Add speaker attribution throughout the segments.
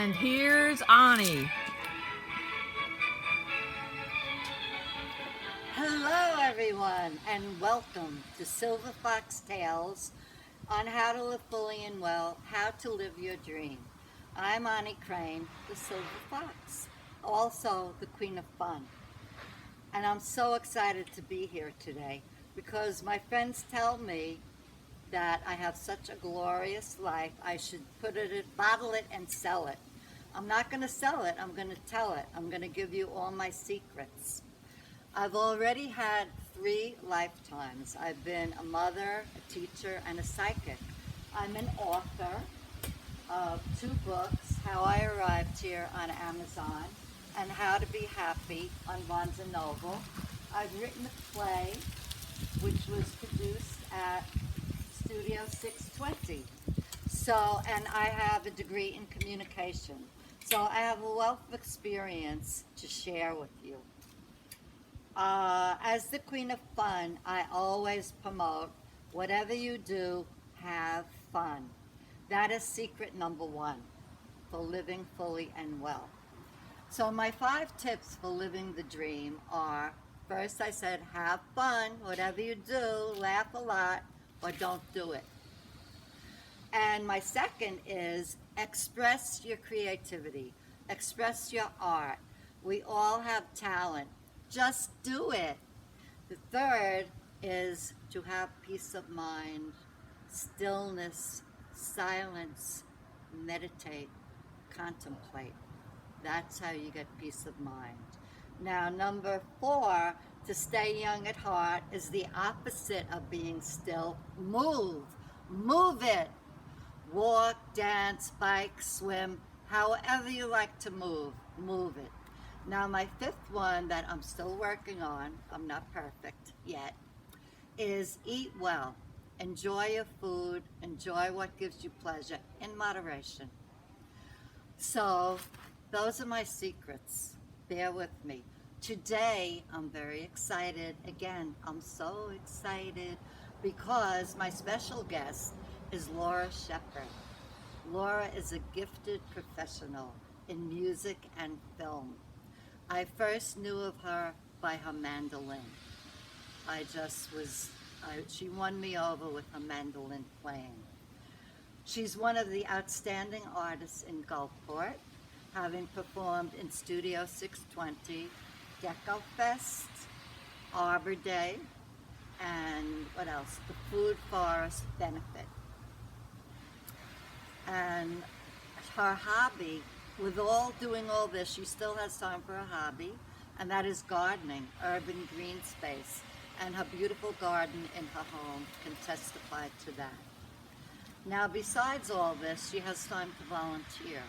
Speaker 1: And here's Ani.
Speaker 2: Hello, everyone, and welcome to Silver Fox Tales on how to live fully and well, how to live your dream. I'm Ani Crane, the Silver Fox, also the Queen of Fun. And I'm so excited to be here today because my friends tell me that I have such a glorious life. I should bottle it, and sell it. I'm not going to sell it, I'm going to tell it. I'm going to give you all my secrets. I've already had 3 lifetimes. I've been a mother, a teacher, and a psychic. I'm an author of 2 books, How I Arrived Here on Amazon and How to Be Happy on Barnes & Noble. I've written a play which was produced at Studio 620. And I have a degree in communication. So I have a wealth of experience to share with you. As the Queen of Fun, I always promote whatever you do, have fun. That is secret number 1 for living fully and well. So my 5 tips for living the dream are, first I said, have fun. Whatever you do, laugh a lot or don't do it. And my second is express your creativity, express your art. We all have talent. Just do it. The third is to have peace of mind, stillness, silence, meditate, contemplate. That's how you get peace of mind. Now, number 4, to stay young at heart, is the opposite of being still. Move. Move it. Walk, dance, bike, swim, however you like to move it. Now my 5th one that I'm still working on, I'm not perfect yet, is eat well. Enjoy your food, enjoy what gives you pleasure in moderation. So those are my secrets. Bear with me. Today I'm very excited. Again, I'm so excited because my special guest is Laura Shepard. Laura is a gifted professional in music and film. I first knew of her by her mandolin. She won me over with her mandolin playing. She's one of the outstanding artists in Gulfport, having performed in Studio 620, Deco Fest, Arbor Day, and what else? The Food Forest Benefit. And her hobby, with doing all this, she still has time for a hobby, and that is gardening, urban green space. And her beautiful garden in her home can testify to that. Now, besides all this, she has time to volunteer.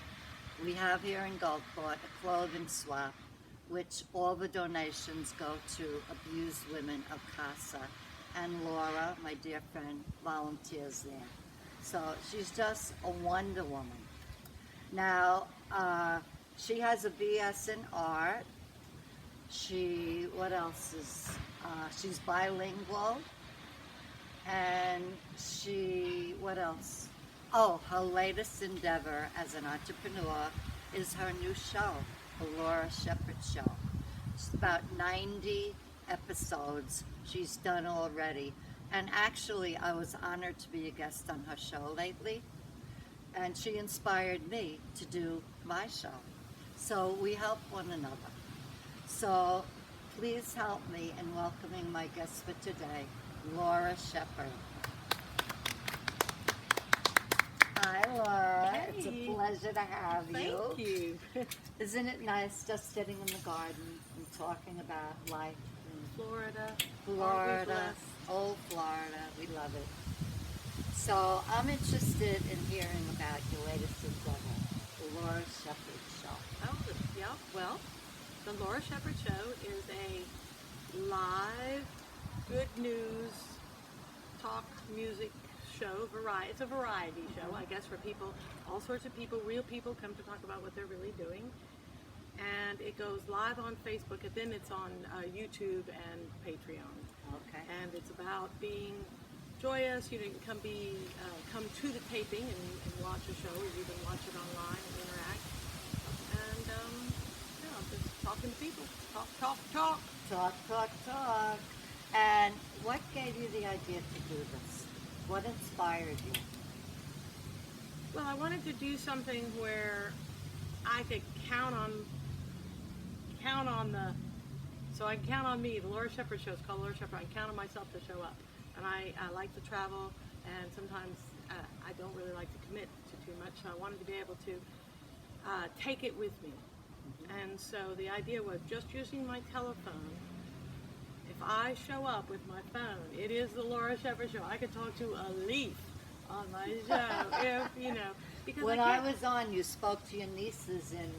Speaker 2: We have here in Gulfport a clothing swap, which all the donations go to abused women of CASA. And Laura, my dear friend, volunteers there. So she's just a Wonder Woman. Now, she has a BS in art. She's bilingual. And what else? Oh, her latest endeavor as an entrepreneur is her new show, The Laura Shepard Show. It's about 90 episodes she's done already. And actually, I was honored to be a guest on her show lately. And she inspired me to do my show. So we help one another. So please help me in welcoming my guest for today, Laura Shepard. Hi, Laura.
Speaker 1: Hey.
Speaker 2: It's a pleasure to have you.
Speaker 1: Thank you.
Speaker 2: Isn't it nice just sitting in the garden and talking about life in
Speaker 1: Florida.
Speaker 2: Florida, old Florida. We love it. So I'm interested in hearing about your latest endeavor, the Laura Shepard Show.
Speaker 1: Oh, yeah. Well, the Laura Shepard Show is a live, good news, talk, music show. It's a variety show, I guess, for people, all sorts of people, real people come to talk about what they're really doing. And it goes live on Facebook, and then it's on YouTube and Patreon.
Speaker 2: Okay.
Speaker 1: And it's about being joyous. You can come to the taping and watch a show, or you can watch it online and interact. just talking to people. Talk, talk, talk.
Speaker 2: Talk, talk, talk. And what gave you the idea to do this? What inspired you?
Speaker 1: Well, I wanted to do something where I could count on the, so I can count on me. The Laura Shepherd Show is called Laura Shepherd. I can count on myself to show up. And I like to travel, and sometimes I don't really like to commit to too much. So I wanted to be able to take it with me. And so the idea was just using my telephone. If I show up with my phone, it is the Laura Shepherd Show. I could talk to a leaf on my show, if you know. Because
Speaker 2: When
Speaker 1: I
Speaker 2: I was on, you spoke to your nieces in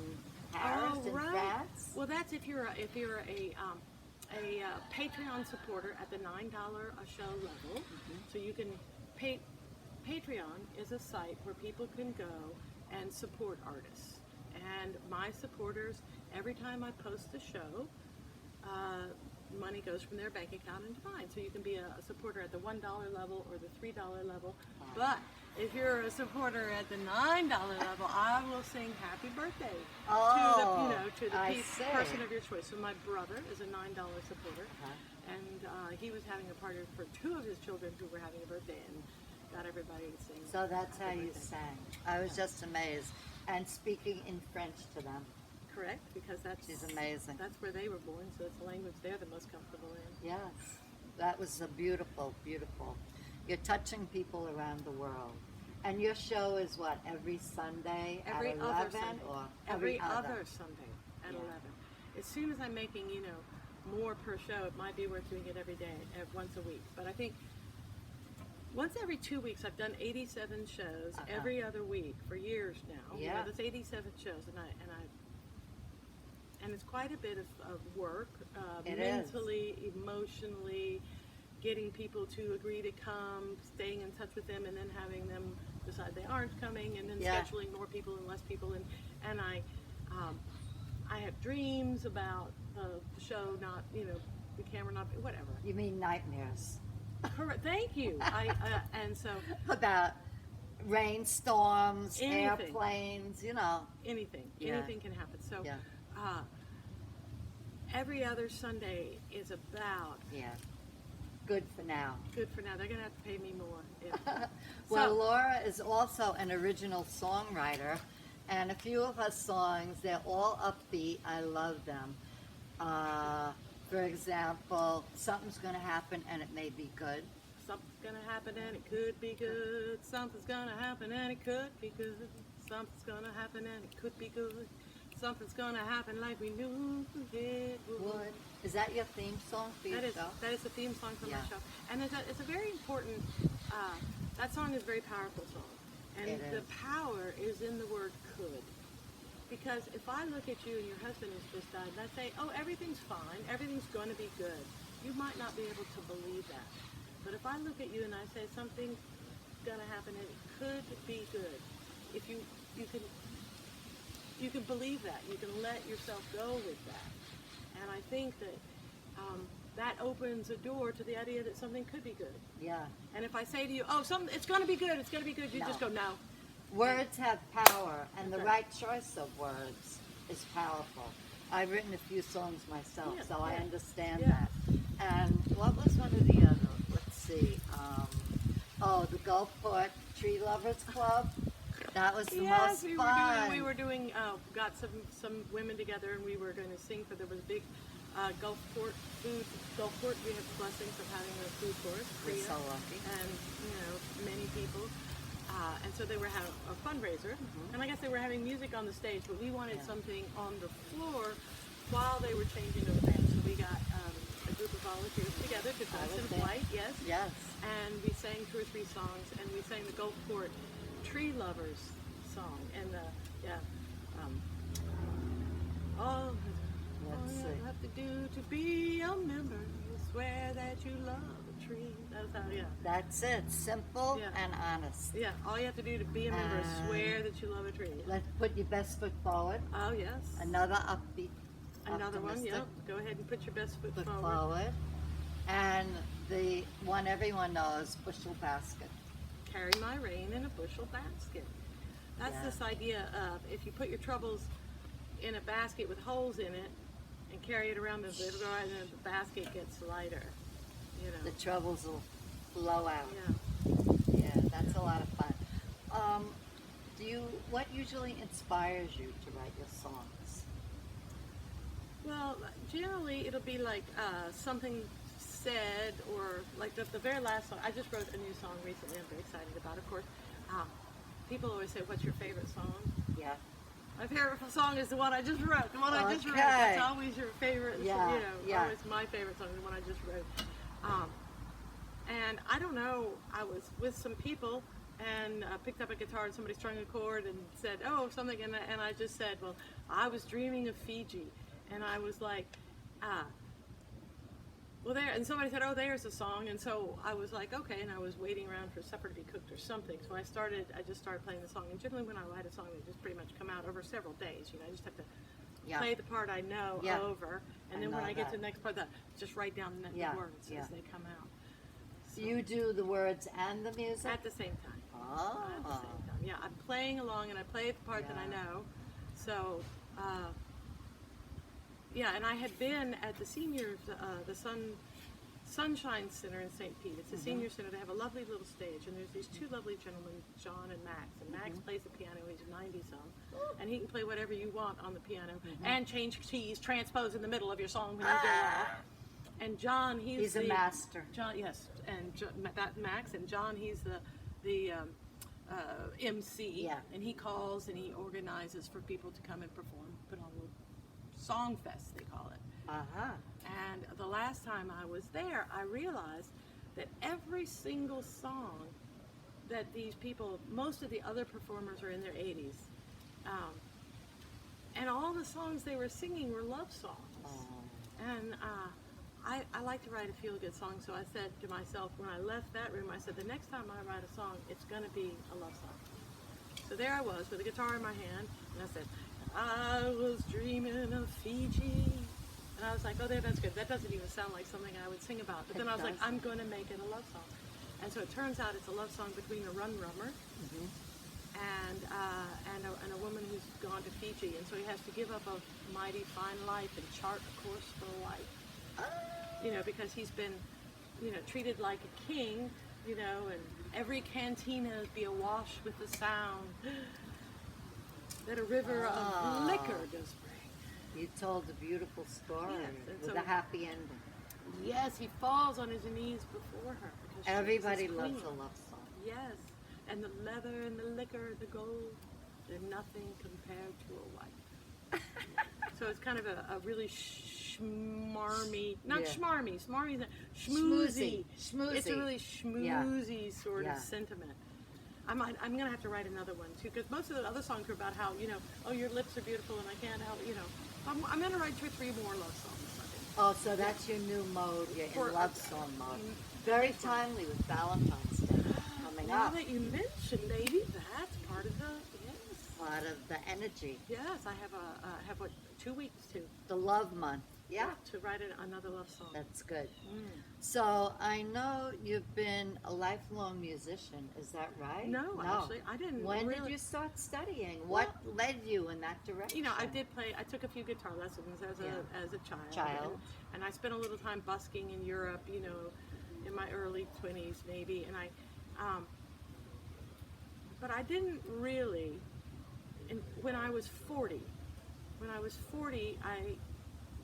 Speaker 2: Paris and France.
Speaker 1: Well, that's if you're a Patreon supporter at the $9 a show level. So you can pay. Patreon is a site where people can go and support artists. And my supporters, every time I post a show, money goes from their bank account into mine. So you can be a supporter at the $1 level or the $3 level. But if you're a supporter at the $9 level, I will sing happy birthday to the person of your choice. So my brother is a $9 supporter, and he was having a party for two of his children who were having a birthday, and got everybody to sing.
Speaker 2: So that's how
Speaker 1: happy
Speaker 2: you
Speaker 1: birthday.
Speaker 2: sang. I was just amazed. And speaking in French to them.
Speaker 1: Correct, because
Speaker 2: She's amazing.
Speaker 1: That's where they were born, so it's the language they're the most comfortable in.
Speaker 2: Yes, that was a beautiful, beautiful. You're touching people around the world. And your show is what, every Sunday
Speaker 1: Every
Speaker 2: at 11?
Speaker 1: other Sunday.
Speaker 2: Or
Speaker 1: Every other Sunday at
Speaker 2: Yeah.
Speaker 1: 11. As soon as I'm making, more per show, it might be worth doing it every day, once a week. But I think once every 2 weeks, I've done 87 shows every other week for years now.
Speaker 2: Yeah.
Speaker 1: That's 87 shows, and it's quite a bit of work,
Speaker 2: It is.
Speaker 1: mentally, emotionally, getting people to agree to come, staying in touch with them, and then having them decide they aren't coming, and then
Speaker 2: Yeah.
Speaker 1: scheduling more people and less people, and I have dreams about the show not, the camera not, whatever.
Speaker 2: You mean nightmares.
Speaker 1: Correct. Thank you. And so
Speaker 2: About rainstorms,
Speaker 1: Anything.
Speaker 2: airplanes,
Speaker 1: anything
Speaker 2: Yeah.
Speaker 1: can happen. So
Speaker 2: Yeah.
Speaker 1: every other Sunday is about
Speaker 2: Yeah. Good for now.
Speaker 1: good for now. They're gonna have to pay me more.
Speaker 2: Well, Laura is also an original songwriter, and a few of her songs, they're all upbeat. I love them. For example, Something's Gonna Happen and It May Be Good.
Speaker 1: Something's gonna happen and it could be good. Something's gonna happen and it could be good. Something's gonna happen and it could be good. Something's gonna happen like we knew it would.
Speaker 2: Is that your theme song for your show?
Speaker 1: That is the theme song for
Speaker 2: Yeah.
Speaker 1: my show, and it's a very important. That song is a very powerful song, and
Speaker 2: It
Speaker 1: the
Speaker 2: is.
Speaker 1: power is in the word could. Because if I look at you and your husband has just died, and I say, "Oh, everything's fine, everything's going to be good," you might not be able to believe that. But if I look at you and I say something's going to happen and it could be good, if you can believe that, you can let yourself go with that. And I think that that opens a door to the idea that something could be good.
Speaker 2: Yeah.
Speaker 1: And if I say to you, "Oh, it's going to be good, it's going to be good," you
Speaker 2: No.
Speaker 1: just go, "No."
Speaker 2: Words have power, and the
Speaker 1: That's
Speaker 2: right choice of words is powerful. I've written a few songs myself,
Speaker 1: Yeah,
Speaker 2: so I
Speaker 1: yeah.
Speaker 2: understand
Speaker 1: Yeah.
Speaker 2: that. And what was one of the other? Let's see. The Gulfport Tree Lovers Club. That was the most fun.
Speaker 1: we were doing, got some women together, and we were going to sing for, there was a big Gulfport. We have the blessings of having a food course,
Speaker 2: We're
Speaker 1: Priya,
Speaker 2: so lucky.
Speaker 1: and many people. And so they were having a fundraiser, and I guess they were having music on the stage, but we wanted
Speaker 2: Yeah.
Speaker 1: something on the floor while they were changing to the band. So we got a group of volunteers together to dress
Speaker 2: was
Speaker 1: in
Speaker 2: there.
Speaker 1: white, yes,
Speaker 2: Yes.
Speaker 1: and we sang 2 or 3 songs, and we sang the Gulfport Tree Lovers song, and all
Speaker 2: Let's
Speaker 1: you
Speaker 2: see.
Speaker 1: have to do to be a member is swear that you love a tree. That's how, yeah.
Speaker 2: That's it. Simple
Speaker 1: Yeah.
Speaker 2: and honest.
Speaker 1: Yeah, all you have to do to be a member is swear that you love a tree.
Speaker 2: Let's put your best foot forward.
Speaker 1: Oh, yes.
Speaker 2: Another upbeat.
Speaker 1: Another one,
Speaker 2: optimistic
Speaker 1: yep. Go ahead and put your best foot
Speaker 2: Foot
Speaker 1: forward.
Speaker 2: forward. And the one everyone knows, bushel basket.
Speaker 1: Carry my rain in a bushel basket. That's
Speaker 2: Yeah.
Speaker 1: this idea of if you put your troubles in a basket with holes in it and carry it around the river, and then the basket gets lighter. You know.
Speaker 2: The troubles will flow out.
Speaker 1: Yeah.
Speaker 2: Yeah, that's a lot of fun. What usually inspires you to write your songs?
Speaker 1: Well, generally it'll be like something said, or like the very last song. I just wrote a new song recently. I'm very excited about. Of course, people always say, "What's your favorite song?"
Speaker 2: Yeah.
Speaker 1: My favorite song is the one I just wrote. The one I just wrote.
Speaker 2: Okay.
Speaker 1: That's always your favorite.
Speaker 2: Yeah,
Speaker 1: You know,
Speaker 2: yeah.
Speaker 1: always my favorite song is the one I just wrote. And I don't know. I was with some people and picked up a guitar and somebody strung a chord and said, "Oh, something," and I just said, "Well, I was dreaming of Fiji," and I was like, well, there, and somebody said, "Oh, there's a song," and so I was like, "Okay," and I was waiting around for supper to be cooked or something. So I just started playing the song. And generally, when I write a song, they just pretty much come out over several days. You know, I just have to play the part I know over, and then when I get to the next part, just write down the words as they come out. So,
Speaker 2: You do the words and the music?
Speaker 1: at the same time.
Speaker 2: Oh.
Speaker 1: At the same time, yeah. I'm playing along, and I play the part that I know. So, yeah, and I had been at the seniors, the Sunshine Center in St. Pete. It's a senior center. They have a lovely little stage, and there's these two lovely gentlemen, John and Max. And Max plays the piano. He's 90-some, and he can play whatever you want on the piano and change keys, transpose in the middle of your song when you go off. And John, he's
Speaker 2: a master.
Speaker 1: John, yes, and that Max, and John, he's the MC, and he calls and he organizes for people to come and perform, put on a song fest, they call it. And the last time I was there, I realized that every single song that these people, most of the other performers are in their 80s, and all the songs they were singing were love songs. And I like to write a feel-good song, so I said to myself when I left that room, I said, the next time I write a song, it's going to be a love song. So there I was with a guitar in my hand, and I said, I was dreaming of Fiji. And I was like, oh, that's good. That doesn't even sound like something I would sing about. But then I was like, I'm going to make it a love song. And so it turns out it's a love song between a run rummer and a woman who's gone to Fiji. And so he has to give up a mighty fine life and chart a course for life. You know, because he's been, you know, treated like a king, you know, and every cantina be awash with the sound that a river of liquor does bring.
Speaker 2: You told a beautiful story with
Speaker 1: so-
Speaker 2: a happy ending.
Speaker 1: Yes, he falls on his knees before her. Because she is
Speaker 2: Everybody
Speaker 1: his
Speaker 2: loves
Speaker 1: queen.
Speaker 2: a love song.
Speaker 1: Yes, and the leather and the liquor, the gold, they're nothing compared to a wife. So it's kind of a really schmarmy, not schmarmy, schmarmy, schmoozy.
Speaker 2: Schmoozy.
Speaker 1: It's a really schmoozy sort of sentiment. I'm going to have to write another one too, because most of the other songs are about how, you know, oh, your lips are beautiful and I can't help, you know. I'm going to write 2 or 3 more love songs.
Speaker 2: Oh, so that's your new mode. You're
Speaker 1: For-
Speaker 2: in love song mode. Very timely with Valentine's Day coming
Speaker 1: Now
Speaker 2: up.
Speaker 1: that you mention, maybe that's part of the,
Speaker 2: Part of the energy.
Speaker 1: yes, I have what, 2 weeks
Speaker 2: The love month. Yeah,
Speaker 1: to write another love song.
Speaker 2: that's good. So I know you've been a lifelong musician. Is that right?
Speaker 1: No, actually, I didn't.
Speaker 2: When
Speaker 1: really,
Speaker 2: did you start studying? What led you in that direction?
Speaker 1: You know, I took a few guitar lessons as a child. And I spent a little time busking in Europe, you know, in my early 20s maybe. And but I didn't really, when I was 40, I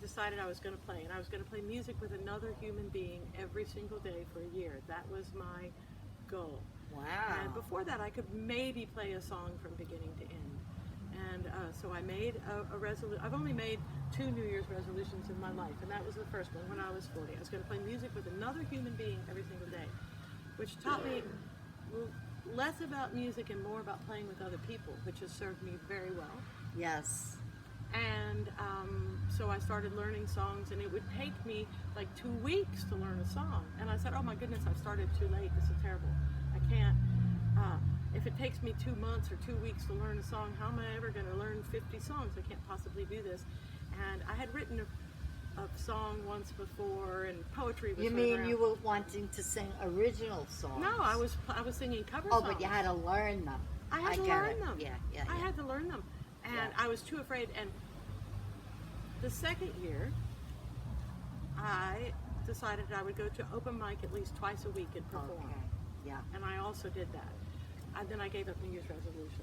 Speaker 1: decided I was going to play. And I was going to play music with another human being every single day for a year. That was my goal.
Speaker 2: Wow.
Speaker 1: And before that, I could maybe play a song from beginning to end. And so I made a resolution. I've only made 2 New Year's resolutions in my life, and that was the first one when I was 40. I was going to play music with another human being every single day, which taught me less about music and more about playing with other people, which has served me very well.
Speaker 2: Yes.
Speaker 1: And so I started learning songs, and it would take me like 2 weeks to learn a song. And I said, oh my goodness, I've started too late. This is terrible. I can't. If it takes me 2 months or 2 weeks to learn a song, how am I ever going to learn 50 songs? I can't possibly do this. And I had written a song once before, and poetry was.
Speaker 2: You
Speaker 1: sort of
Speaker 2: mean
Speaker 1: around.
Speaker 2: you were wanting to sing original songs?
Speaker 1: No, I was singing cover
Speaker 2: Oh,
Speaker 1: songs.
Speaker 2: but you had to learn them.
Speaker 1: I had to
Speaker 2: get
Speaker 1: learn
Speaker 2: it.
Speaker 1: them.
Speaker 2: Yeah.
Speaker 1: I had to learn them, and I was too afraid. And The second year, I decided I would go to open mic at least twice a week and perform.
Speaker 2: Okay. Yeah.
Speaker 1: And I also did that. And then I gave up New Year's resolutions.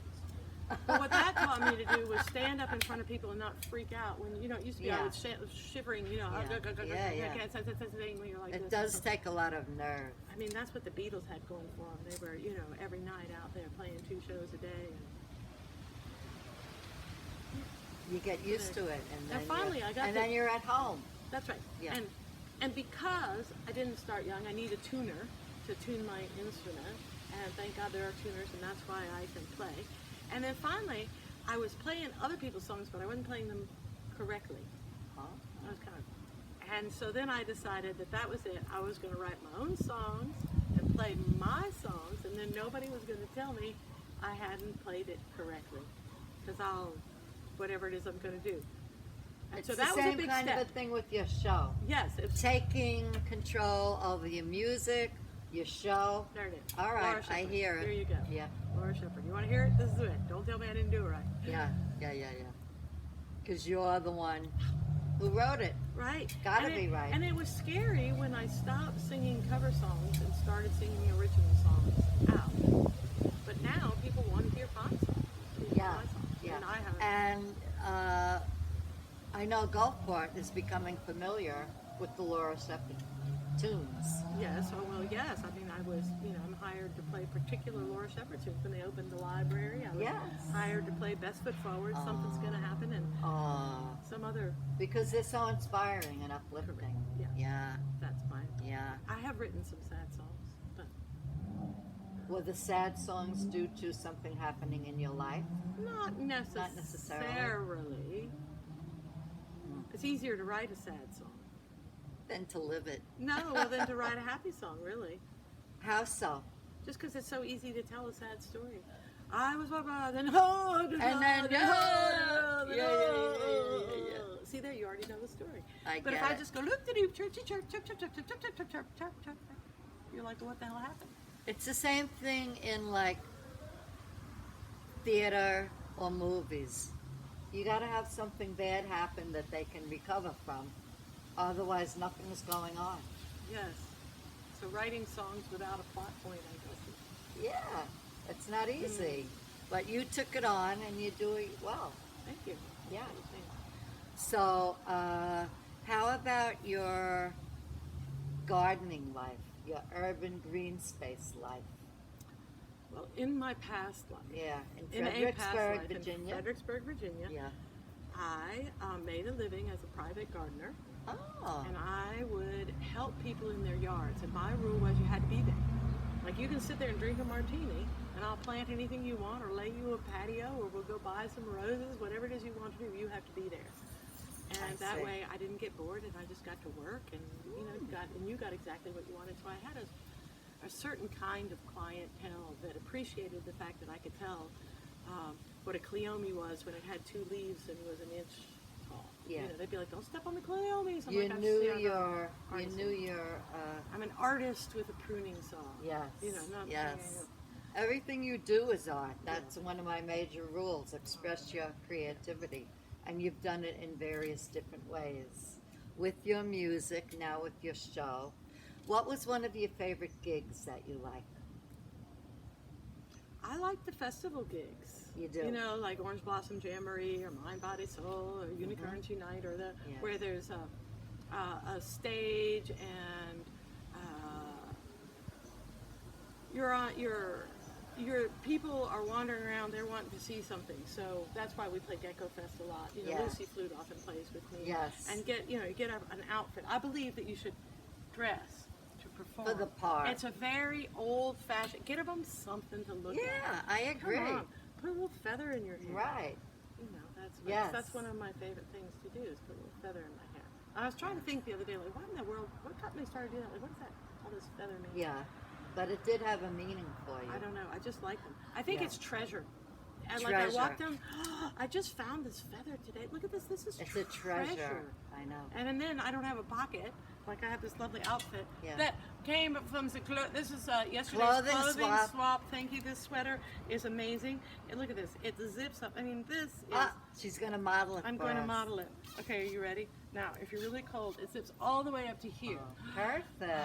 Speaker 1: But what that taught me to do was stand up in front of people and not freak out. When, you know, it used to be I was shivering, you know, I can't say anything when you're like
Speaker 2: It
Speaker 1: this.
Speaker 2: does take a lot of nerve.
Speaker 1: I mean, that's what the Beatles had going for them. They were, you know, every night out there playing 2 shows a day.
Speaker 2: You get used to it, and then
Speaker 1: finally
Speaker 2: you're,
Speaker 1: I got
Speaker 2: and
Speaker 1: to-
Speaker 2: then you're at home.
Speaker 1: That's right.
Speaker 2: Yeah.
Speaker 1: And because I didn't start young, I need a tuner to tune my instrument. And thank God there are tuners, and that's why I can play. And then finally, I was playing other people's songs, but I wasn't playing them correctly.
Speaker 2: Huh?
Speaker 1: I was kind of, and so then I decided that that was it. I was going to write my own songs and play my songs, and then nobody was going to tell me I hadn't played it correctly, because whatever it is I'm going to do. And
Speaker 2: It's
Speaker 1: so
Speaker 2: the
Speaker 1: that was
Speaker 2: same
Speaker 1: a big
Speaker 2: kind
Speaker 1: step.
Speaker 2: of a thing with your show.
Speaker 1: Yes, it's
Speaker 2: Taking control over your music, your show.
Speaker 1: there. It is.
Speaker 2: All right,
Speaker 1: Laura
Speaker 2: I
Speaker 1: Shepherd.
Speaker 2: hear it.
Speaker 1: There you go.
Speaker 2: Yeah,
Speaker 1: Laura Shepherd. You want to hear it? This is it. Don't tell me I didn't do it right.
Speaker 2: yeah. Because you're the one who wrote it.
Speaker 1: Right.
Speaker 2: Gotta
Speaker 1: And
Speaker 2: be right.
Speaker 1: And it was scary when I stopped singing cover songs and started singing original songs out. But now people want to hear my songs.
Speaker 2: Yeah,
Speaker 1: My songs.
Speaker 2: yeah.
Speaker 1: And I have.
Speaker 2: And I know Gulfport is becoming familiar with the Laura Shepherd tunes.
Speaker 1: Yes, oh well, yes. I mean, I was, I'm hired to play particular Laura Shepherd tunes. When they opened the library, I was
Speaker 2: Yes.
Speaker 1: hired to play Best Foot Forward, Something's Gonna Happen, and some other,
Speaker 2: Because they're so inspiring and uplifting.
Speaker 1: Yeah.
Speaker 2: Yeah,
Speaker 1: that's mine.
Speaker 2: yeah.
Speaker 1: I have written some sad songs, but
Speaker 2: Were the sad songs due to something happening in your life?
Speaker 1: not necessarily.
Speaker 2: necessarily.
Speaker 1: It's easier to write a sad song.
Speaker 2: Than to live it.
Speaker 1: No, well, than to write a happy song, really.
Speaker 2: How so?
Speaker 1: Just because it's so easy to tell a sad story. I was then See there, you already know the story.
Speaker 2: I
Speaker 1: But
Speaker 2: get
Speaker 1: if I
Speaker 2: it.
Speaker 1: just go look to do churchy church, chirp, chirp, chirp, chirp, chirp, chirp, chirp, chirp, chirp, you're like, what the hell happened?
Speaker 2: It's the same thing in like theater or movies. You gotta have something bad happen that they can recover from. Otherwise, nothing is going on.
Speaker 1: Yes. So writing songs without a plot point, I guess.
Speaker 2: Yeah, it's not easy. But you took it on and you do it well.
Speaker 1: Thank you.
Speaker 2: Yeah. So, how about your gardening life, your urban green space life?
Speaker 1: Well, in my past life,
Speaker 2: Yeah, in
Speaker 1: in a past
Speaker 2: Fredericksburg,
Speaker 1: life,
Speaker 2: Virginia.
Speaker 1: in Fredericksburg, Virginia,
Speaker 2: Yeah.
Speaker 1: I made a living as a private gardener.
Speaker 2: Oh.
Speaker 1: And I would help people in their yards. And my rule was you had to be there. Like you can sit there and drink a martini, and I'll plant anything you want, or lay you a patio, or we'll go buy some roses, whatever it is you want to do. You have to be there.
Speaker 2: I
Speaker 1: And that
Speaker 2: see.
Speaker 1: way, I didn't get bored, and I just got to work, and you got exactly what you wanted. So I had a certain kind of clientele that appreciated the fact that I could tell what a cleome was when it had 2 leaves and was an inch tall.
Speaker 2: Yeah.
Speaker 1: They'd be like, "Don't step on the cleomes." I'm
Speaker 2: You
Speaker 1: like, "I
Speaker 2: knew
Speaker 1: see, I'm
Speaker 2: your, you
Speaker 1: artisan.
Speaker 2: knew your,
Speaker 1: I'm an artist with a pruning saw.
Speaker 2: yes,
Speaker 1: Not
Speaker 2: yes. Everything you do is art. That's one of my major rules. Express your creativity. And you've done it in various different ways. With your music, now with your show. What was one of your favorite gigs that you liked?
Speaker 1: I like the festival gigs.
Speaker 2: You do?
Speaker 1: Like Orange Blossom Jamboree or Mind, Body, Soul or Unicorns Unite, or
Speaker 2: Yeah.
Speaker 1: where there's a stage and your people are wandering around. They're wanting to see something, so that's why we play Gecko Fest a lot.
Speaker 2: Yeah.
Speaker 1: Lucy Flute often plays with me.
Speaker 2: Yes.
Speaker 1: And get an outfit. I believe that you should dress to perform
Speaker 2: For the part.
Speaker 1: It's a very old-fashioned. Get them something to look at.
Speaker 2: Yeah, I
Speaker 1: Come
Speaker 2: agree.
Speaker 1: on, put a little feather in your hair.
Speaker 2: Right. Yes.
Speaker 1: That's one of my favorite things to do is put a little feather in my hair. I was trying to think the other day, like, what in the world? What got me started doing that? Like, what is that? All this feather mean?
Speaker 2: Yeah. But it did have a meaning for you.
Speaker 1: I don't know. I just like them. I think
Speaker 2: Yeah.
Speaker 1: it's treasure. And like I walked
Speaker 2: Treasure.
Speaker 1: down, I just found this feather today. Look at this. This is
Speaker 2: It's a treasure. I know.
Speaker 1: And then I don't have a pocket. Like I have this lovely outfit
Speaker 2: Yeah.
Speaker 1: that came from the this is yesterday's
Speaker 2: Clothing
Speaker 1: clothing
Speaker 2: swap.
Speaker 1: swap. Thank you. This sweater is amazing. And look at this. It zips up. I mean, this is.
Speaker 2: Ah, she's gonna model it.
Speaker 1: I'm
Speaker 2: for
Speaker 1: going to
Speaker 2: us.
Speaker 1: model it. Okay, are you ready? Now, if you're really cold, it zips all the way up to here.
Speaker 2: Perfect.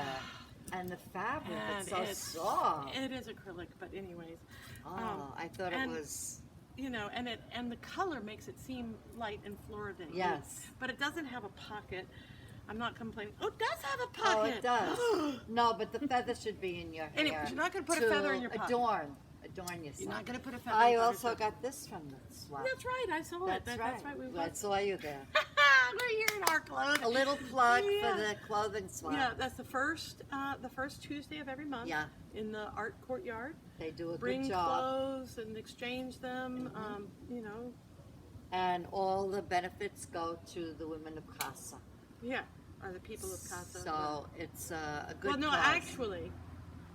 Speaker 2: And the fabric, it's
Speaker 1: And
Speaker 2: so soft.
Speaker 1: It is acrylic, but anyways.
Speaker 2: Oh, I thought it
Speaker 1: and-
Speaker 2: was.
Speaker 1: You know, and the color makes it seem light and florid. and
Speaker 2: Yes.
Speaker 1: neat. But it doesn't have a pocket. I'm not complaining. Oh, it does have a
Speaker 2: Oh,
Speaker 1: pocket.
Speaker 2: it does. No, but the feather should be in your hair.
Speaker 1: Anyway, you're not gonna put a feather in your pocket.
Speaker 2: Adorn yourself.
Speaker 1: You're not going to put a feather
Speaker 2: I
Speaker 1: in your
Speaker 2: also
Speaker 1: pocket.
Speaker 2: got this from the swap.
Speaker 1: That's right. I saw it.
Speaker 2: That's
Speaker 1: That's right. We
Speaker 2: I
Speaker 1: both.
Speaker 2: saw you there.
Speaker 1: We're here in our clothes.
Speaker 2: A little plug
Speaker 1: Yeah.
Speaker 2: for the clothing swap.
Speaker 1: Yeah, that's the first Tuesday of every month.
Speaker 2: Yeah.
Speaker 1: In the art courtyard.
Speaker 2: They do a
Speaker 1: Bring
Speaker 2: good job.
Speaker 1: clothes and exchange them. You know.
Speaker 2: And all the benefits go to the women of Casa.
Speaker 1: Yeah. Are the people of Casa.
Speaker 2: So it's a good
Speaker 1: Well, no,
Speaker 2: cause.
Speaker 1: actually,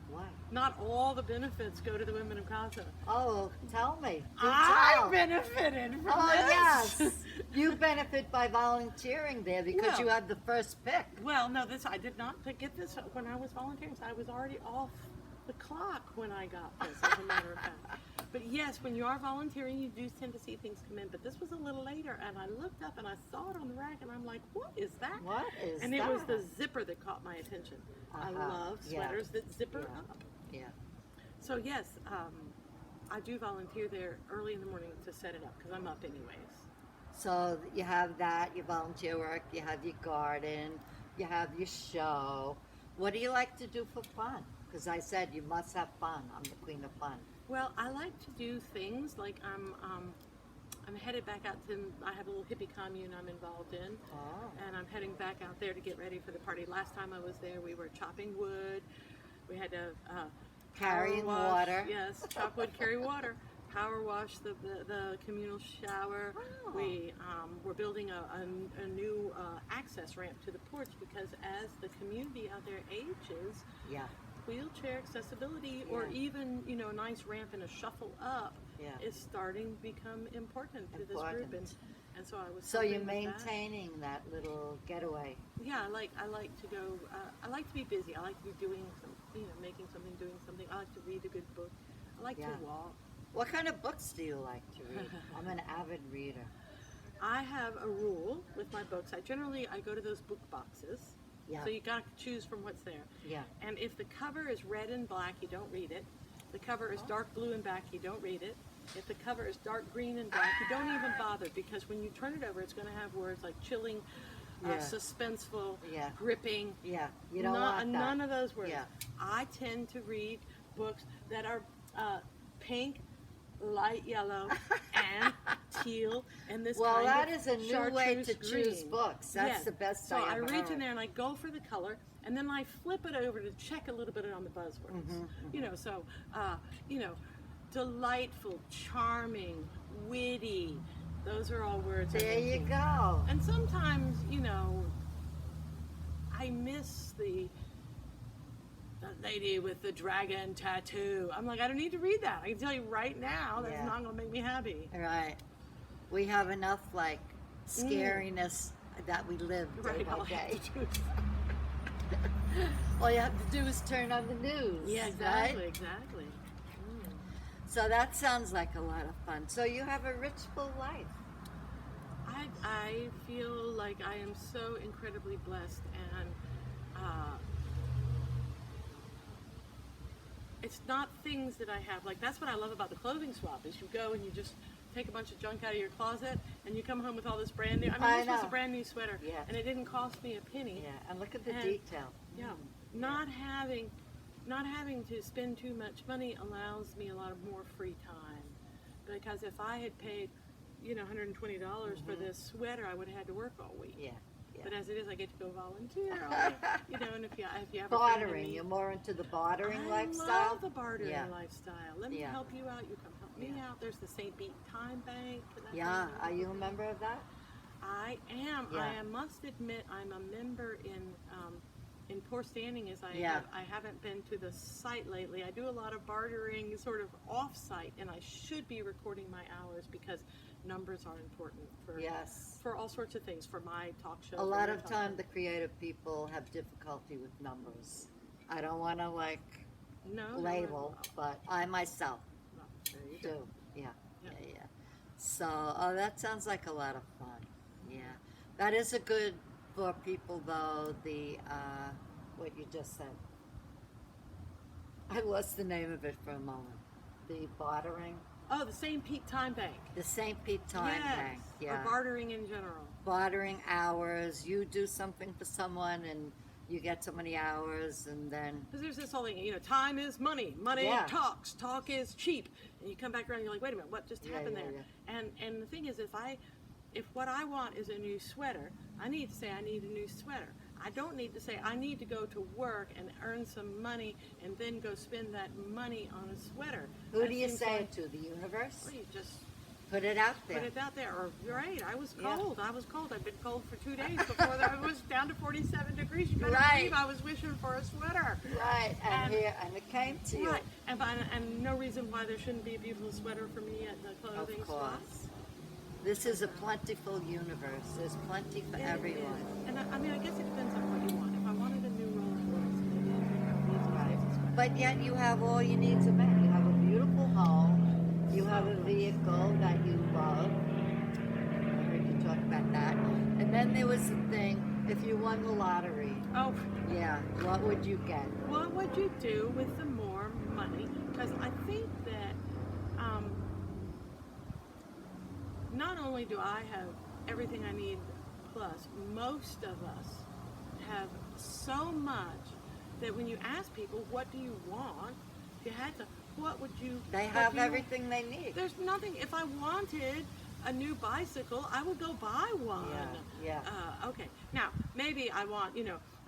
Speaker 2: What?
Speaker 1: not all the benefits go to the women of Casa.
Speaker 2: Oh, tell me. Do
Speaker 1: I
Speaker 2: tell.
Speaker 1: benefited from
Speaker 2: Oh,
Speaker 1: this.
Speaker 2: yes. You benefit by volunteering there because
Speaker 1: Well-
Speaker 2: you had the first pick.
Speaker 1: Well, no, I did not get this when I was volunteering. So I was already off the clock when I got this, as a matter of fact. But yes, when you are volunteering, you do tend to see things come in. But this was a little later, and I looked up and I saw it on the rack, and I'm like, "What is that?"
Speaker 2: What is
Speaker 1: and
Speaker 2: that?
Speaker 1: it was the zipper that caught my attention. I
Speaker 2: Uh-huh.
Speaker 1: love
Speaker 2: Yeah.
Speaker 1: sweaters that zipper
Speaker 2: Yeah.
Speaker 1: up.
Speaker 2: Yeah.
Speaker 1: So yes, I do volunteer there early in the morning to set it up because I'm up anyways.
Speaker 2: So you have that, your volunteer work, you have your garden, you have your show. What do you like to do for fun? Because I said you must have fun. I'm the queen of fun.
Speaker 1: Well, I like to do things like I'm headed back out to. I have a little hippie commune I'm involved in,
Speaker 2: Oh.
Speaker 1: and I'm heading back out there to get ready for the party. Last time I was there, we were chopping wood. We had to
Speaker 2: Carrying
Speaker 1: power wash-
Speaker 2: water.
Speaker 1: Yes, chop wood, carry water. Power wash the communal shower.
Speaker 2: Oh.
Speaker 1: We're building a new access ramp to the porch because as the community out there ages,
Speaker 2: Yeah.
Speaker 1: wheelchair accessibility or
Speaker 2: Yeah.
Speaker 1: even a nice ramp and a shuffle up
Speaker 2: Yeah.
Speaker 1: is starting to become important to this group, and so I was
Speaker 2: So you're
Speaker 1: helping with that.
Speaker 2: maintaining that little getaway.
Speaker 1: Yeah, I like to go. I like to be busy. I like to be doing making something, doing something. I like to read a good book. I like
Speaker 2: Yeah.
Speaker 1: to walk.
Speaker 2: What kind of books do you like to read? I'm an avid reader.
Speaker 1: I have a rule with my books. I go to those book boxes.
Speaker 2: Yeah.
Speaker 1: So you gotta choose from what's there.
Speaker 2: Yeah.
Speaker 1: And if the cover is red and black, you don't read it. The cover is dark blue and black, you don't read it. If the cover is dark green and black, you don't even bother because when you turn it over, it's going to have words like chilling,
Speaker 2: Yeah.
Speaker 1: suspenseful,
Speaker 2: Yeah.
Speaker 1: gripping.
Speaker 2: Yeah. You don't want that.
Speaker 1: None of those words.
Speaker 2: Yeah.
Speaker 1: I tend to read books that are pink, light yellow, and teal, and this
Speaker 2: Well,
Speaker 1: kind
Speaker 2: that
Speaker 1: of
Speaker 2: is a new way
Speaker 1: chartreuse
Speaker 2: to choose
Speaker 1: green.
Speaker 2: books. That's
Speaker 1: Yes.
Speaker 2: the best
Speaker 1: So
Speaker 2: I
Speaker 1: I
Speaker 2: ever
Speaker 1: reach in
Speaker 2: heard.
Speaker 1: there and I go for the color, and then I flip it over to check a little bit on the buzzwords. So delightful, charming, witty. Those are all words. I'm
Speaker 2: There you
Speaker 1: thinking.
Speaker 2: go.
Speaker 1: And sometimes, I miss the lady with the dragon tattoo. I'm like, I don't need to read that. I can tell you right now, that's
Speaker 2: Yeah.
Speaker 1: not going to make me happy.
Speaker 2: Right. We have enough scariness that we live day
Speaker 1: Right,
Speaker 2: by
Speaker 1: all I have
Speaker 2: day.
Speaker 1: to do is-
Speaker 2: All you have to do is turn on the news.
Speaker 1: Yeah,
Speaker 2: right?
Speaker 1: exactly.
Speaker 2: So that sounds like a lot of fun. So you have a rich, full life.
Speaker 1: I feel like I am so incredibly blessed, and it's not things that I have. Like, that's what I love about the clothing swap is you go and you just take a bunch of junk out of your closet and you come home with all this brand new.
Speaker 2: I
Speaker 1: This was
Speaker 2: know.
Speaker 1: a brand new sweater,
Speaker 2: Yeah.
Speaker 1: and it didn't cost me a penny.
Speaker 2: Yeah, and look at the
Speaker 1: And-
Speaker 2: detail.
Speaker 1: Yeah, not having to spend too much money allows me a lot of more free time. Because if I had paid, $120 for this sweater, I would have had to work all week.
Speaker 2: Yeah. Yeah.
Speaker 1: But as it is, I get to go volunteer. all week, and if you have a friend in
Speaker 2: Bartering.
Speaker 1: need-
Speaker 2: You're more into the bartering
Speaker 1: I
Speaker 2: lifestyle.
Speaker 1: love the bartering
Speaker 2: Yeah.
Speaker 1: lifestyle. Let me
Speaker 2: Yeah.
Speaker 1: help you out. You come help me
Speaker 2: Yeah.
Speaker 1: out. There's the St. Beat Time Bank. and that
Speaker 2: Yeah.
Speaker 1: kind of
Speaker 2: Are you a
Speaker 1: thing.
Speaker 2: member of that?
Speaker 1: I am.
Speaker 2: Yeah.
Speaker 1: I must admit, I'm a member in in poor standing as
Speaker 2: Yeah.
Speaker 1: I haven't been to the site lately. I do a lot of bartering sort of off-site, and I should be recording my hours because numbers are important for
Speaker 2: Yes.
Speaker 1: for all sorts of things, for my talk show.
Speaker 2: A
Speaker 1: for
Speaker 2: lot
Speaker 1: your
Speaker 2: of
Speaker 1: talk
Speaker 2: time
Speaker 1: show.
Speaker 2: the creative people have difficulty with numbers. I don't want to
Speaker 1: No,
Speaker 2: label, but I myself
Speaker 1: no, there you
Speaker 2: do.
Speaker 1: go.
Speaker 2: Yeah,
Speaker 1: Yeah.
Speaker 2: yeah, yeah. So, oh, that sounds like a lot of fun. Yeah, that is a good for people though. The what you just said. I lost the name of it for a moment. The bartering,
Speaker 1: Oh, the St. Pete Time Bank.
Speaker 2: the St. Pete Time
Speaker 1: Yes.
Speaker 2: Bank.
Speaker 1: Or
Speaker 2: Yeah,
Speaker 1: bartering in general.
Speaker 2: bartering hours. You do something for someone, and you get so many hours, and then
Speaker 1: Because there's this whole thing, time is money. Money
Speaker 2: Yeah.
Speaker 1: talks. Talk is cheap. And you come back around and you're like, wait a minute, what just
Speaker 2: Yeah,
Speaker 1: happened
Speaker 2: yeah,
Speaker 1: there? And the thing is, if what I want is a new sweater, I need to say I need a new sweater. I don't need to say I need to go to work and earn some money and then go spend that money on a sweater.
Speaker 2: who
Speaker 1: That
Speaker 2: do you
Speaker 1: seems
Speaker 2: say
Speaker 1: like-
Speaker 2: it to? The universe?
Speaker 1: Well, you just
Speaker 2: Put it out
Speaker 1: put
Speaker 2: there.
Speaker 1: it out there. Or you're right, I was
Speaker 2: Yeah.
Speaker 1: cold. I was cold. I'd been cold for 2 days before that. I was down to 47 degrees. You better
Speaker 2: Right.
Speaker 1: believe I was wishing for a sweater.
Speaker 2: Right,
Speaker 1: And-
Speaker 2: and it came to you.
Speaker 1: Right, and no reason why there shouldn't be a beautiful sweater for me at the clothing
Speaker 2: Of
Speaker 1: spot.
Speaker 2: course. This is a plentiful universe. There's plenty for
Speaker 1: Yeah, it
Speaker 2: everyone.
Speaker 1: is. And I mean, I guess it depends on what you want. If I wanted a new Rolls Royce, maybe I'd figure out ways to
Speaker 2: Right.
Speaker 1: fix a sweater.
Speaker 2: But yet you have all your needs met. You have a beautiful home. You have a vehicle that you love. I heard you talk about that. And then there was the thing, if you won the lottery,
Speaker 1: Oh,
Speaker 2: yeah, what would you get?
Speaker 1: what would you do with the more money? Because I think that not only do I have everything I need, plus most of us have so much that when you ask people, what do you want? If you had to, what would you?
Speaker 2: They
Speaker 1: what
Speaker 2: have
Speaker 1: do you-
Speaker 2: everything they need.
Speaker 1: There's nothing. If I wanted a new bicycle, I would go buy one.
Speaker 2: Yeah,
Speaker 1: Okay. Now, maybe I want,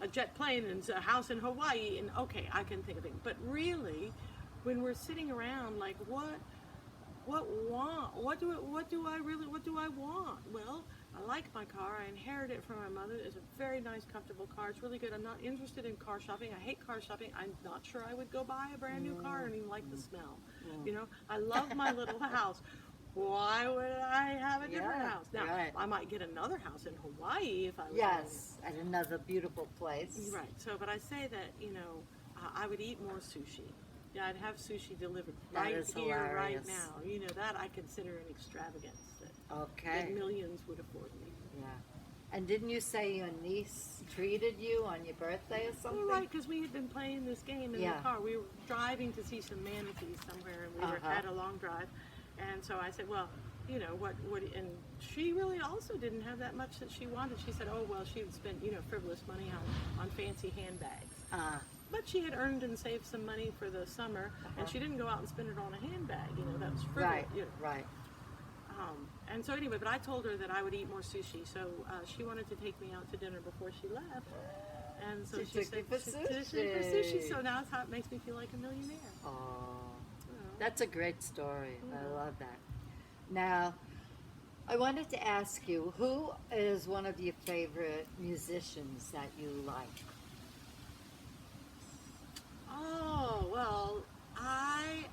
Speaker 1: a jet plane and a house in Hawaii, and okay, I can think of things. But really, when we're sitting around, like, what do I want? Well, I like my car. I inherited it from my mother. It's a very nice, comfortable car. It's really good. I'm not interested in car shopping. I hate car shopping. I'm not sure I would go buy a brand new car. I don't even like the smell. I love my little house. Why would I have a different
Speaker 2: Yeah,
Speaker 1: house? Now,
Speaker 2: right.
Speaker 1: I might get another house in Hawaii if I was
Speaker 2: Yes, and another beautiful place.
Speaker 1: Right. So, but I say that, I would eat more sushi. Yeah, I'd have sushi delivered
Speaker 2: That
Speaker 1: right
Speaker 2: is
Speaker 1: here, right
Speaker 2: hilarious.
Speaker 1: now. That I consider an extravagance that
Speaker 2: Okay.
Speaker 1: millions would afford me.
Speaker 2: Yeah. And didn't you say your niece treated you on your birthday or something?
Speaker 1: Well, right, because we had been playing this game in
Speaker 2: Yeah.
Speaker 1: the car. We were driving to see some manatees somewhere, and we
Speaker 2: Uh-huh.
Speaker 1: had a long drive. And so I said, well, what, and she really also didn't have that much that she wanted. She said, oh, well, she would spend, frivolous money on fancy handbags. But she had earned and saved some money for the summer, and she didn't go out and spend it on a handbag. That was frivolous.
Speaker 2: Right, right.
Speaker 1: And so anyway, but I told her that I would eat more sushi, so she wanted to take me out to dinner before she left. And so
Speaker 2: She
Speaker 1: she
Speaker 2: took
Speaker 1: said
Speaker 2: you for
Speaker 1: she took me for sushi.
Speaker 2: sushi.
Speaker 1: So now it's how it makes me feel like a millionaire.
Speaker 2: Oh,
Speaker 1: Oh.
Speaker 2: that's a great story. I
Speaker 1: Yeah.
Speaker 2: love that. Now, I wanted to ask you, who is one of your favorite musicians that you like?
Speaker 1: Oh, well, I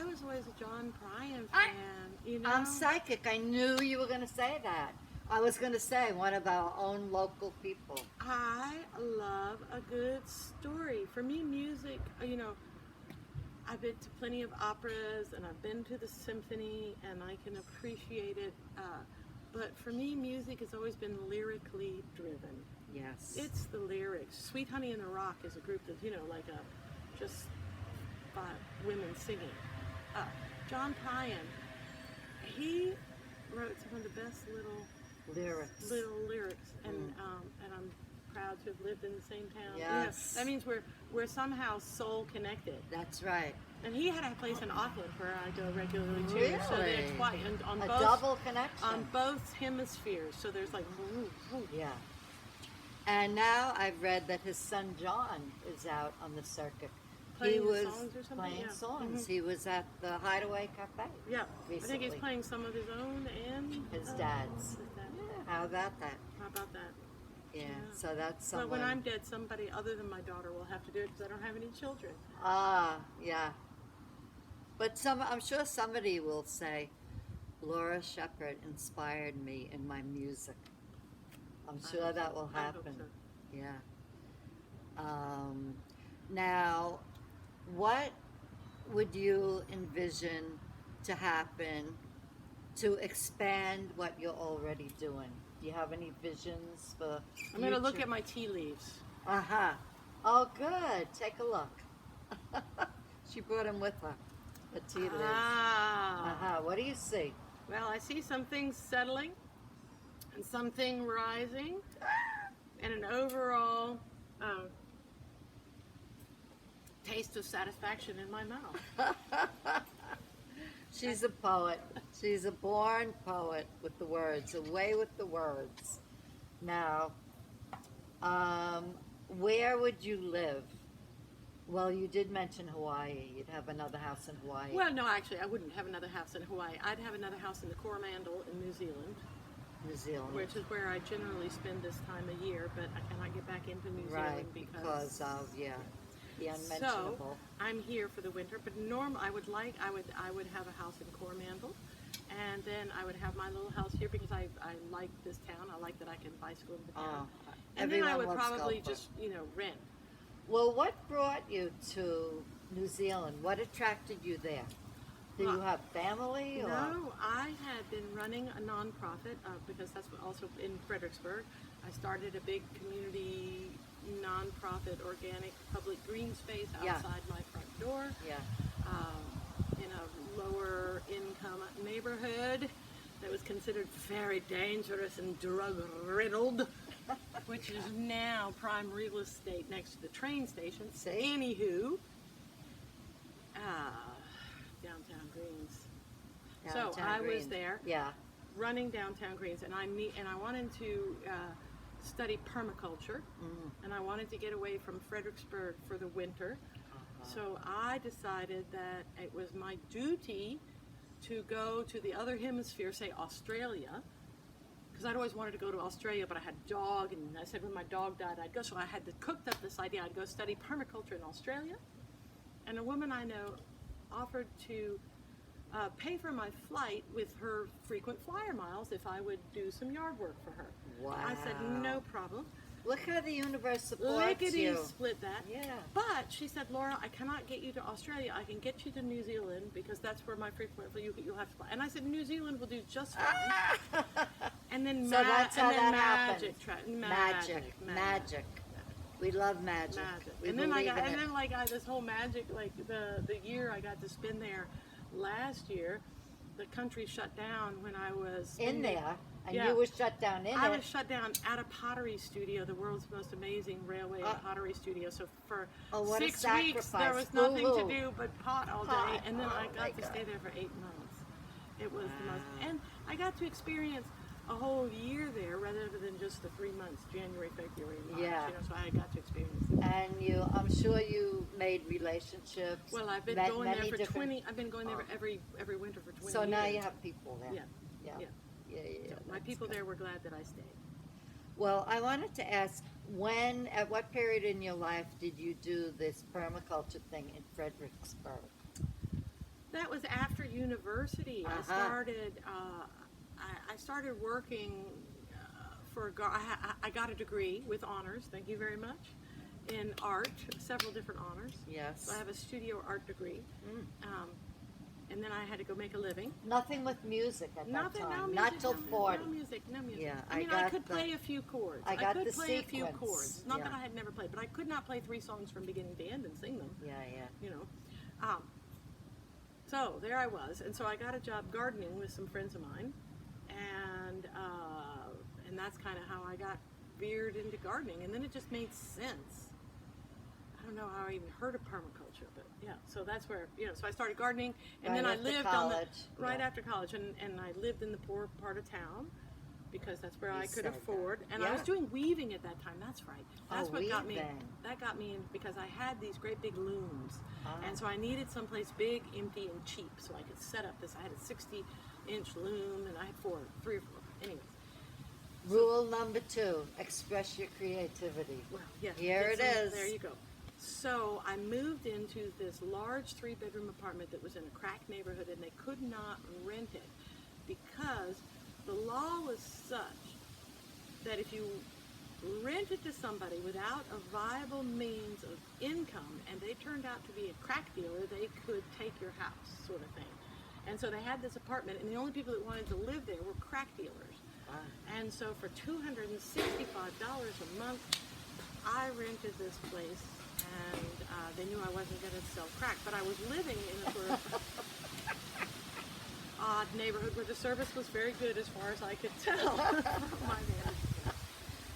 Speaker 1: was always a John Prine
Speaker 2: I-
Speaker 1: fan.
Speaker 2: I'm psychic. I knew you were going to say that. I was going to say one of our own local people.
Speaker 1: I love a good story. For me, music, I've been to plenty of operas and I've been to the symphony and I can appreciate it. But for me, music has always been lyrically driven.
Speaker 2: Yes.
Speaker 1: It's the lyrics. Sweet Honey in the Rock is a group that, just 5 women singing. John Prine, he wrote some of the best
Speaker 2: lyrics.
Speaker 1: little lyrics, and I'm proud to have lived in the same town.
Speaker 2: Yes.
Speaker 1: That means we're somehow soul connected.
Speaker 2: That's right.
Speaker 1: And he had a place in Auckland where I go regularly too. So
Speaker 2: Really?
Speaker 1: there's quite and on
Speaker 2: A
Speaker 1: both
Speaker 2: double connection.
Speaker 1: on both hemispheres. So there's like
Speaker 2: Yeah. And now I've read that his son John is out on the circuit.
Speaker 1: Playing
Speaker 2: he was
Speaker 1: songs or something?
Speaker 2: playing
Speaker 1: Yeah.
Speaker 2: songs.
Speaker 1: Mhm.
Speaker 2: He was at the Hideaway Cafe.
Speaker 1: yeah. I
Speaker 2: Recently.
Speaker 1: think he's playing some of his own and
Speaker 2: His dad's.
Speaker 1: His dad.
Speaker 2: Yeah, how about that?
Speaker 1: How about that?
Speaker 2: Yeah.
Speaker 1: Yeah.
Speaker 2: So that's
Speaker 1: But
Speaker 2: someone.
Speaker 1: when I'm dead, somebody other than my daughter will have to do it because I don't have any children.
Speaker 2: Yeah. But I'm sure somebody will say, Laura Shepard inspired me in my music. I'm
Speaker 1: I
Speaker 2: sure
Speaker 1: hope
Speaker 2: that
Speaker 1: so.
Speaker 2: will
Speaker 1: I hope
Speaker 2: happen.
Speaker 1: so.
Speaker 2: Yeah. Now, what would you envision to happen to expand what you're already doing? Do you have any visions for
Speaker 1: I'm going to look
Speaker 2: future?
Speaker 1: at my tea leaves.
Speaker 2: Uh-huh. Oh, good. Take a look. She brought him with her. The tea leaves.
Speaker 1: Ah.
Speaker 2: Uh-huh. What do you see?
Speaker 1: Well, I see some things settling and something rising and an overall taste of satisfaction in my mouth.
Speaker 2: She's a poet. She's a born poet with the words, away with the words. Now, where would you live? Well, you did mention Hawaii. You'd have another house in Hawaii.
Speaker 1: Well, no, actually, I wouldn't have another house in Hawaii. I'd have another house in the Coromandel in New Zealand,
Speaker 2: New Zealand.
Speaker 1: which is where I generally spend this time of year, but I cannot get back into New
Speaker 2: Right,
Speaker 1: Zealand
Speaker 2: because of, yeah, the
Speaker 1: So
Speaker 2: unmentionable.
Speaker 1: I'm here for the winter, but I would have a house in Coromandel, and then I would have my little house here because I like this town. I like that I can bicycle into town. And then I
Speaker 2: everyone
Speaker 1: would
Speaker 2: loves
Speaker 1: probably
Speaker 2: Gulfport.
Speaker 1: just rent.
Speaker 2: Well, what brought you to New Zealand? What attracted you there? Do you have family? Or?
Speaker 1: No, I had been running a nonprofit because that's also in Fredericksburg. I started a big community nonprofit organic public green space
Speaker 2: Yeah.
Speaker 1: outside my front door
Speaker 2: Yeah.
Speaker 1: in a lower income neighborhood that was considered very dangerous and drug riddled, which is now prime real estate next to the train station.
Speaker 2: See?
Speaker 1: Anywho, downtown Greens. So
Speaker 2: Downtown
Speaker 1: I was
Speaker 2: Greens.
Speaker 1: there
Speaker 2: Yeah.
Speaker 1: running downtown Greens, and I wanted to study permaculture, and I wanted to get away from Fredericksburg for the winter. So I decided that it was my duty to go to the other hemisphere, say Australia, because I'd always wanted to go to Australia, but I had a dog, and I said when my dog died, I'd go. So I had cooked up this idea. I'd go study permaculture in Australia, and a woman I know offered to pay for my flight with her frequent flyer miles if I would do some yard work for her.
Speaker 2: Wow.
Speaker 1: I said, no problem.
Speaker 2: Look how the universe supports
Speaker 1: Lickety
Speaker 2: you.
Speaker 1: split that.
Speaker 2: Yeah.
Speaker 1: But she said, Laura, I cannot get you to Australia. I can get you to New Zealand because that's where my frequent you'll have to fly. And I said, New Zealand will do just fine. And then
Speaker 2: So that's how that
Speaker 1: magic,
Speaker 2: happened. Magic. We love magic.
Speaker 1: Magic.
Speaker 2: We
Speaker 1: And then
Speaker 2: believe in it.
Speaker 1: this whole magic, like the year I got to spend there last year, the country shut down when I was
Speaker 2: in there, and
Speaker 1: Yeah.
Speaker 2: you were shut down in
Speaker 1: I
Speaker 2: it.
Speaker 1: was shut down at a pottery studio, the world's most amazing railway and pottery studio. So for
Speaker 2: what a
Speaker 1: 6 weeks, there
Speaker 2: sacrifice.
Speaker 1: was nothing
Speaker 2: Boo-hoo.
Speaker 1: to do but pot all day.
Speaker 2: Pot.
Speaker 1: And then I
Speaker 2: Oh, my
Speaker 1: got to
Speaker 2: God.
Speaker 1: stay there for 8 months. It was the most,
Speaker 2: Wow.
Speaker 1: and I got to experience a whole year there rather than just the 3 months, January, February, March.
Speaker 2: Yeah.
Speaker 1: So I got to experience it.
Speaker 2: And I'm sure you made relationships.
Speaker 1: Well, I've been
Speaker 2: met
Speaker 1: going there
Speaker 2: many
Speaker 1: for
Speaker 2: different-
Speaker 1: 20. I've been going there every winter for 20
Speaker 2: So
Speaker 1: years.
Speaker 2: now you have people there.
Speaker 1: Yeah.
Speaker 2: Yeah.
Speaker 1: Yeah.
Speaker 2: Yeah.
Speaker 1: My
Speaker 2: That's
Speaker 1: people
Speaker 2: good.
Speaker 1: there were glad that I stayed.
Speaker 2: Well, I wanted to ask, at what period in your life did you do this permaculture thing in Fredericksburg?
Speaker 1: That was after university.
Speaker 2: Uh-huh.
Speaker 1: I started working I got a degree with honors. Thank you very much. In art, several different honors.
Speaker 2: Yes.
Speaker 1: So I have a studio art degree, and then I had to go make a living.
Speaker 2: Nothing with music at that time.
Speaker 1: No music,
Speaker 2: Not till 40.
Speaker 1: No music, no music.
Speaker 2: Yeah,
Speaker 1: I
Speaker 2: I
Speaker 1: mean, I
Speaker 2: got
Speaker 1: could
Speaker 2: the-
Speaker 1: play a few chords.
Speaker 2: I got
Speaker 1: could
Speaker 2: the
Speaker 1: play a few
Speaker 2: sequence.
Speaker 1: chords. Not that
Speaker 2: Yeah.
Speaker 1: I had never played, but I could not play 3 songs from beginning to end and sing them.
Speaker 2: Yeah.
Speaker 1: So there I was, and so I got a job gardening with some friends of mine, and that's kind of how I got veered into gardening, and then it just made sense. I don't know how I even heard of permaculture, but yeah, so that's where, so I started gardening, and then
Speaker 2: Right
Speaker 1: I
Speaker 2: after
Speaker 1: lived
Speaker 2: college,
Speaker 1: right
Speaker 2: yeah.
Speaker 1: after college, and I lived in the poor part of town, because that's where
Speaker 2: You
Speaker 1: I could
Speaker 2: said
Speaker 1: afford,
Speaker 2: that.
Speaker 1: and I was
Speaker 2: Yeah.
Speaker 1: doing weaving at that time, that's right. That's
Speaker 2: Oh,
Speaker 1: what got me,
Speaker 2: weaving.
Speaker 1: that got me in, because I had these great big looms,
Speaker 2: Ah.
Speaker 1: and so I needed someplace big, empty, and cheap, so I could set up this. I had a 60-inch loom, and I had 3 or 4. Anyways,
Speaker 2: Rule number 2, express your creativity.
Speaker 1: Well, yeah.
Speaker 2: Here
Speaker 1: get
Speaker 2: it
Speaker 1: some-
Speaker 2: is.
Speaker 1: There you go. So I moved into this large 3-bedroom apartment that was in a crack neighborhood, and they could not rent it because the law was such that if you rented to somebody without a viable means of income and they turned out to be a crack dealer, they could take your house, sort of thing. And so they had this apartment, and the only people that wanted to live there were crack dealers.
Speaker 2: Wow.
Speaker 1: And so for $265 a month, I rented this place, and they knew I wasn't going to sell crack, but I was living in a sort of odd neighborhood where the service was very good as far as I could tell from my vantage point.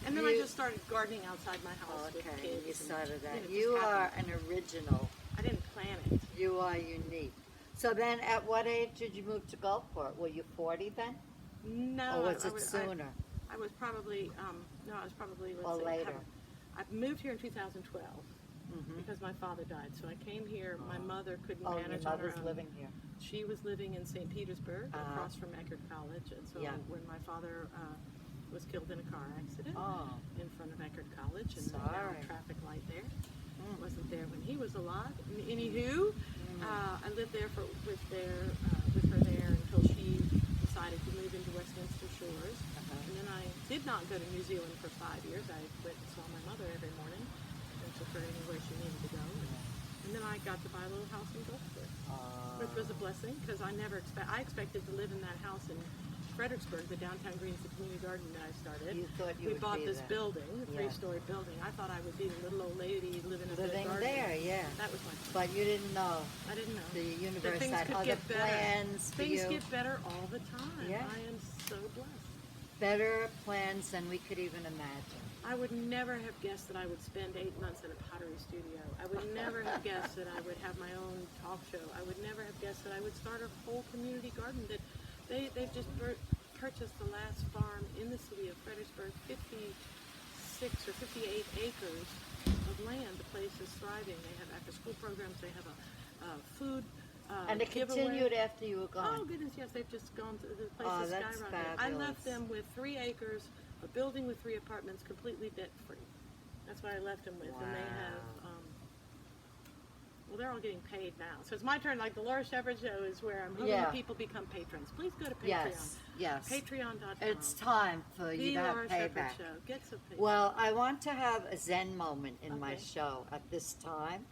Speaker 1: And then I
Speaker 2: You-
Speaker 1: just started gardening outside my house with
Speaker 2: Okay,
Speaker 1: kids.
Speaker 2: you
Speaker 1: and,
Speaker 2: started that.
Speaker 1: it
Speaker 2: You
Speaker 1: just
Speaker 2: are
Speaker 1: happened.
Speaker 2: an original.
Speaker 1: I didn't plan it.
Speaker 2: You are unique. So then, at what age did you move to Gulfport? Were you 40 then?
Speaker 1: No.
Speaker 2: Or was
Speaker 1: I
Speaker 2: it
Speaker 1: was-
Speaker 2: sooner?
Speaker 1: I was probably, no, I was probably, let's
Speaker 2: Or
Speaker 1: see,
Speaker 2: later?
Speaker 1: I moved here in 2012
Speaker 2: Mhm.
Speaker 1: because my father died. So I came here. My mother couldn't
Speaker 2: Oh, your
Speaker 1: manage on her
Speaker 2: mother's
Speaker 1: own.
Speaker 2: living here.
Speaker 1: She was living in St. Petersburg,
Speaker 2: Uh-huh.
Speaker 1: across from Eckerd College, and so
Speaker 2: Yeah.
Speaker 1: when my father was killed in a car accident
Speaker 2: Oh,
Speaker 1: in front of Eckerd College, and they had
Speaker 2: Sorry.
Speaker 1: a traffic light there,
Speaker 2: Mm.
Speaker 1: wasn't there when he was alive. Anywho, I lived there with her there until she decided to move into Westminster Shores.
Speaker 2: Uh-huh.
Speaker 1: And then I did not go to New Zealand for 5 years. I went and saw my mother every morning and took her anywhere she needed to go. And then I got to buy a little house in Gulfport, which was a blessing because I expected to live in that house in Fredericksburg, the downtown Greens, the community garden that I started.
Speaker 2: You thought you
Speaker 1: We
Speaker 2: would
Speaker 1: bought
Speaker 2: be
Speaker 1: this
Speaker 2: there.
Speaker 1: building, a
Speaker 2: Yeah.
Speaker 1: 3-story building. I thought I would be the little old lady living in the
Speaker 2: Living
Speaker 1: garden.
Speaker 2: there, yeah.
Speaker 1: That was my plan.
Speaker 2: But you didn't know
Speaker 1: I didn't know.
Speaker 2: the
Speaker 1: that
Speaker 2: universe
Speaker 1: things
Speaker 2: had
Speaker 1: could
Speaker 2: other
Speaker 1: get better.
Speaker 2: plans for
Speaker 1: Things
Speaker 2: you.
Speaker 1: get better all the time.
Speaker 2: Yeah.
Speaker 1: I am so blessed.
Speaker 2: Better plans than we could even imagine.
Speaker 1: I would never have guessed that I would spend 8 months in a pottery studio. I would never have guessed that I would have my own talk show. I would never have guessed that I would start a whole community garden. That they've just purchased the last farm in the city of Fredericksburg, 56 or 58 acres of land. The place is thriving. They have after-school programs. They have a food
Speaker 2: And it
Speaker 1: giveaway.
Speaker 2: continued after you were gone.
Speaker 1: Oh goodness, yes, they've just gone to the place
Speaker 2: Oh,
Speaker 1: is
Speaker 2: that's
Speaker 1: skyrocketed. I
Speaker 2: fabulous.
Speaker 1: left them with 3 acres, a building with 3 apartments, completely debt free. That's what I left them with, and they have.
Speaker 2: Wow.
Speaker 1: Well, they're all getting paid now, so it's my turn. Like the Laura Shepherd Show is where I'm hoping
Speaker 2: Yeah.
Speaker 1: people become patrons. Please go to Patreon.
Speaker 2: Yes, yes.
Speaker 1: Patreon.com.
Speaker 2: It's time for you
Speaker 1: The
Speaker 2: to have
Speaker 1: Laura Shepherd
Speaker 2: payback.
Speaker 1: Show. Get some payback.
Speaker 2: Well, I want to have a Zen moment in my
Speaker 1: Okay.
Speaker 2: show at this time,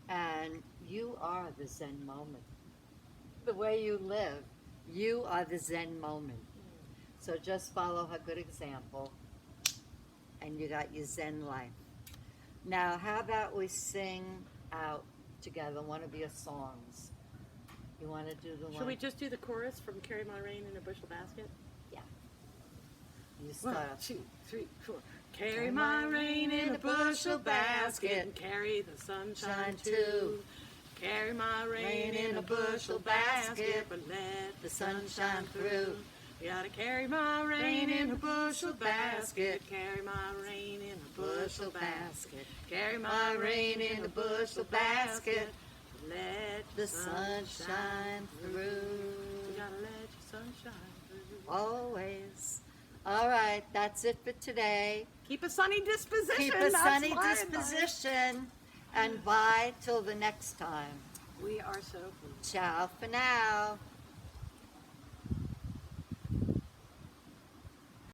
Speaker 2: and you are the Zen moment. The way you live, you are the Zen moment. So just follow her good example, and you got your Zen life. Now, how about we sing out together one of your songs? You want to do the
Speaker 1: Should
Speaker 2: one?
Speaker 1: we just do the chorus from "Carry My Rain in a Bushel Basket"?
Speaker 2: You
Speaker 1: 1,
Speaker 2: start.
Speaker 1: 2, 3, 4. Carry my rain in a bushel basket and carry the sunshine too. Carry my rain in a bushel basket, but let the sun shine through. You gotta carry my rain in a bushel basket. Carry my rain in a bushel basket. Carry my rain in a bushel basket. Let
Speaker 2: The sun shine
Speaker 1: You
Speaker 2: through.
Speaker 1: gotta let your sun shine through.
Speaker 2: Always. All right, that's it for today.
Speaker 1: Keep a sunny disposition.
Speaker 2: Keep a
Speaker 1: that's
Speaker 2: sunny
Speaker 1: my advice.
Speaker 2: disposition. And bye till the next time.
Speaker 1: We are so pleased.
Speaker 2: Ciao for now.